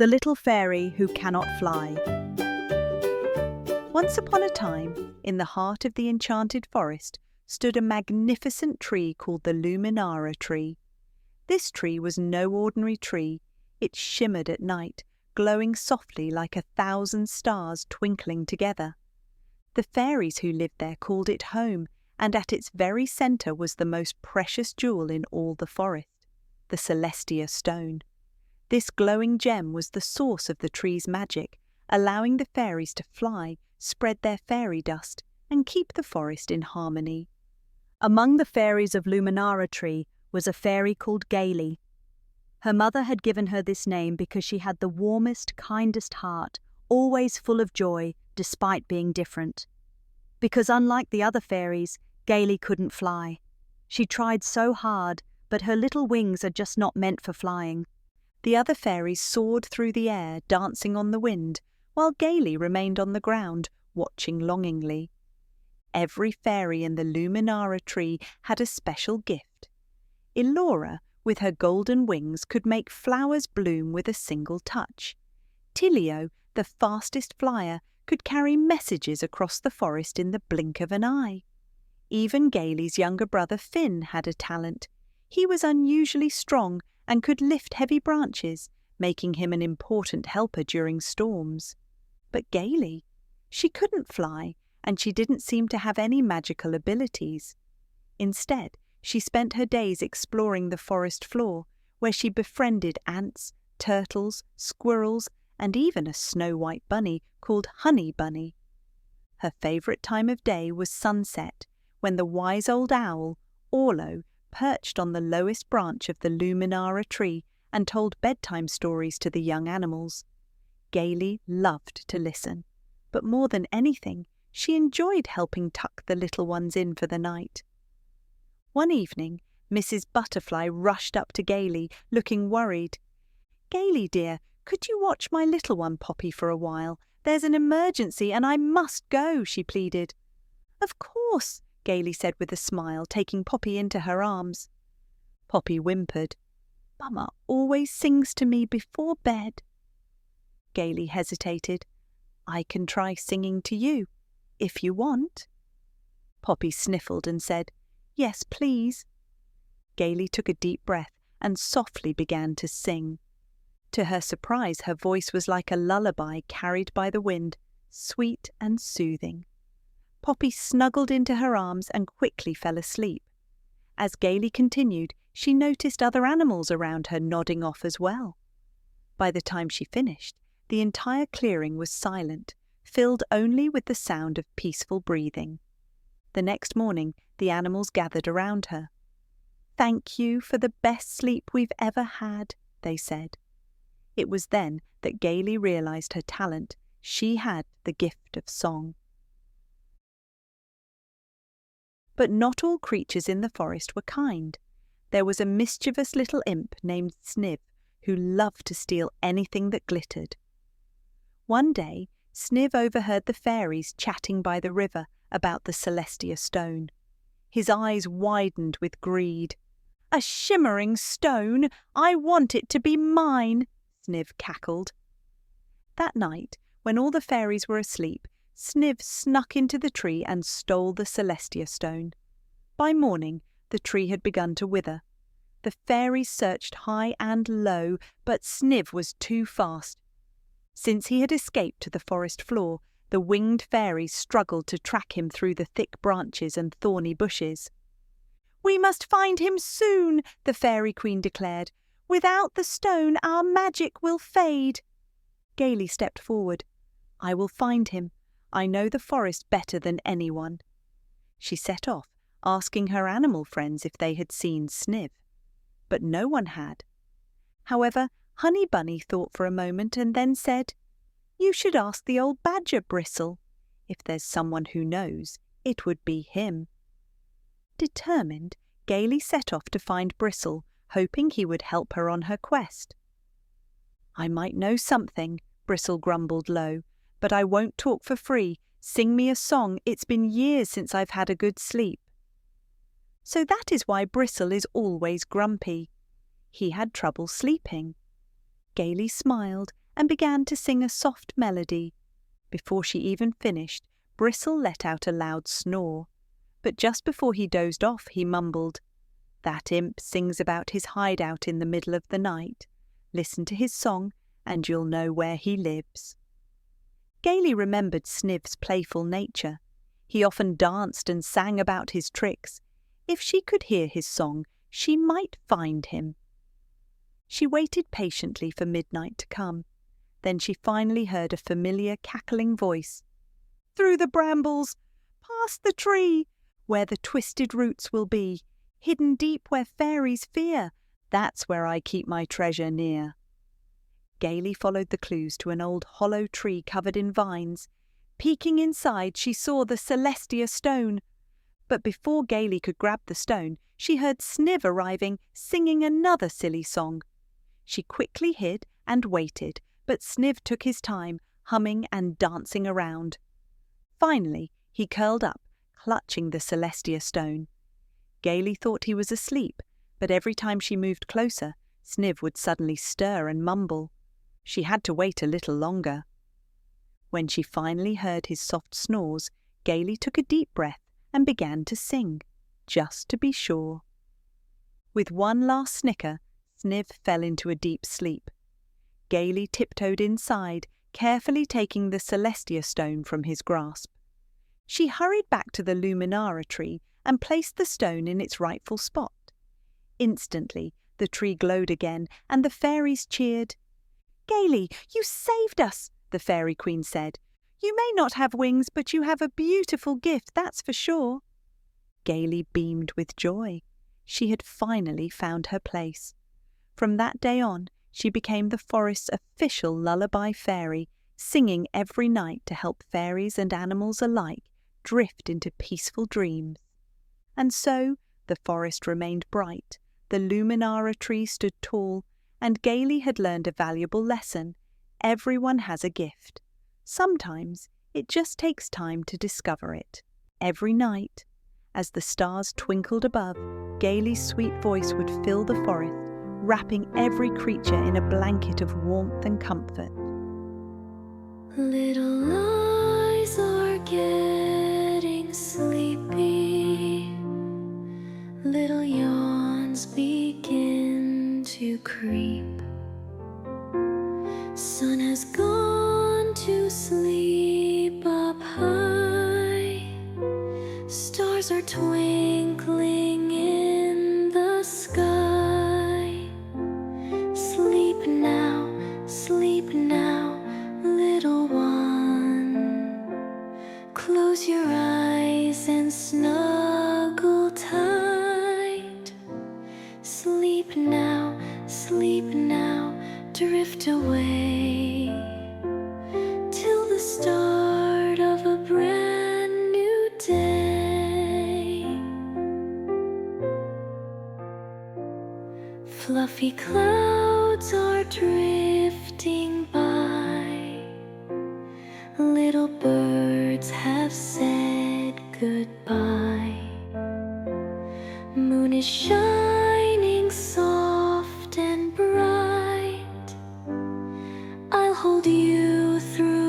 The Little Fairy Who Cannot Fly. Once upon a time, in the heart of the Enchanted Forest, stood a magnificent tree called the Luminara Tree. This tree was no ordinary tree. It shimmered at night, glowing softly like 1,000 stars twinkling together. The fairies who lived there called it home, and at its very centre was the most precious jewel in all the forest, the Celestia Stone. This glowing gem was the source of the tree's magic, allowing the fairies to fly, spread their fairy dust, and keep the forest in harmony. Among the fairies of Luminara Tree was a fairy called Gaylie. Her mother had given her this name because she had the warmest, kindest heart, always full of joy, despite being different. Because unlike the other fairies, Gaylie couldn't fly. She tried so hard, but her little wings are just not meant for flying. The other fairies soared through the air, dancing on the wind, while Gaylie remained on the ground, watching longingly. Every fairy in the Luminara Tree had a special gift. Elora, with her golden wings, could make flowers bloom with a single touch. Tilio, the fastest flyer, could carry messages across the forest in the blink of an eye. Even Gaylie's younger brother Finn had a talent. He was unusually strong and could lift heavy branches, making him an important helper during storms. But Gaylie, she couldn't fly, and she didn't seem to have any magical abilities. Instead, she spent her days exploring the forest floor, where she befriended ants, turtles, squirrels, and even a snow-white bunny called Honey Bunny. Her favourite time of day was sunset, when the wise old owl, Orlo, perched on the lowest branch of the Luminara Tree and told bedtime stories to the young animals. Gaylie loved to listen, but more than anything, she enjoyed helping tuck the little ones in for the night. One evening, Mrs. Butterfly rushed up to Gaylie, looking worried. "Gaylie, dear, could you watch my little one Poppy for a while? There's an emergency and I must go," she pleaded. "Of course," Gaylie said with a smile, taking Poppy into her arms. Poppy whimpered. "Mama always sings to me before bed." Gaylie hesitated. "I can try singing to you, if you want." Poppy sniffled and said, "Yes, please." Gaylie took a deep breath and softly began to sing. To her surprise, her voice was like a lullaby carried by the wind, sweet and soothing. Poppy snuggled into her arms and quickly fell asleep. As Gaylie continued, she noticed other animals around her nodding off as well. By the time she finished, the entire clearing was silent, filled only with the sound of peaceful breathing. The next morning, the animals gathered around her. "Thank you for the best sleep we've ever had," they said. It was then that Gaylie realized her talent. She had the gift of song. But not all creatures in the forest were kind. There was a mischievous little imp named Sniv who loved to steal anything that glittered. One day, Sniv overheard the fairies chatting by the river about the Celestia Stone. His eyes widened with greed. "A shimmering stone! I want it to be mine!" Sniv cackled. That night, when all the fairies were asleep, Sniv snuck into the tree and stole the Celestia Stone. By morning, the tree had begun to wither. The fairies searched high and low, but Sniv was too fast. Since he had escaped to the forest floor, the winged fairies struggled to track him through the thick branches and thorny bushes. "We must find him soon," the Fairy Queen declared. "Without the stone, our magic will fade." Gaylie stepped forward. "I will find him. I know the forest better than anyone." She set off, asking her animal friends if they had seen Sniv. But no one had. However, Honey Bunny thought for a moment and then said, "You should ask the old badger, Bristle. If there's someone who knows, it would be him." Determined, Gaylie set off to find Bristle, hoping he would help her on her quest. "I might know something," Bristle grumbled low, "but I won't talk for free. Sing me a song. It's been years since I've had a good sleep." So that is why Bristle is always grumpy. He had trouble sleeping. Gaylie smiled and began to sing a soft melody. Before she even finished, Bristle let out a loud snore. But just before he dozed off, he mumbled, "That imp sings about his hideout in the middle of the night. Listen to his song, and you'll know where he lives." Gaylie remembered Sniv's playful nature. He often danced and sang about his tricks. If she could hear his song, she might find him. She waited patiently for midnight to come. Then she finally heard a familiar cackling voice. "Through the brambles, past the tree, where the twisted roots will be, hidden deep where fairies fear, that's where I keep my treasure near." Gaylie followed the clues to an old hollow tree covered in vines. Peeking inside, she saw the Celestia Stone. But before Gaylie could grab the stone, she heard Sniv arriving, singing another silly song. She quickly hid and waited, but Sniv took his time, humming and dancing around. Finally, he curled up, clutching the Celestia Stone. Gaylie thought he was asleep, but every time she moved closer, Sniv would suddenly stir and mumble. She had to wait a little longer. When she finally heard his soft snores, Gaylie took a deep breath and began to sing, just to be sure. With one last snicker, Sniv fell into a deep sleep. Gaylie tiptoed inside, carefully taking the Celestia Stone from his grasp. She hurried back to the Luminara Tree and placed the stone in its rightful spot. Instantly, the tree glowed again, and the fairies cheered. "Gaylie, you saved us," the Fairy Queen said. "You may not have wings, but you have a beautiful gift, that's for sure." Gaylie beamed with joy. She had finally found her place. From that day on, she became the forest's official lullaby fairy, singing every night to help fairies and animals alike drift into peaceful dreams. And so the forest remained bright, the Luminara Tree stood tall, and Gaylie had learned a valuable lesson. Everyone has a gift. Sometimes it just takes time to discover it. Every night, as the stars twinkled above, Gaylie's sweet voice would fill the forest, wrapping every creature in a blanket of warmth and comfort. Little eyes are getting sleepy. Little yawns begin to creep. Sun has gone to sleep up high. Stars are twinkling in the sky. Sleep now, little one. Close your eyes and snuggle tight. Sleep now, drift away till the start of a brand new day. Fluffy clouds are drifting by. Little birds have said goodbye. Moon is shining soft and bright. I'll hold you through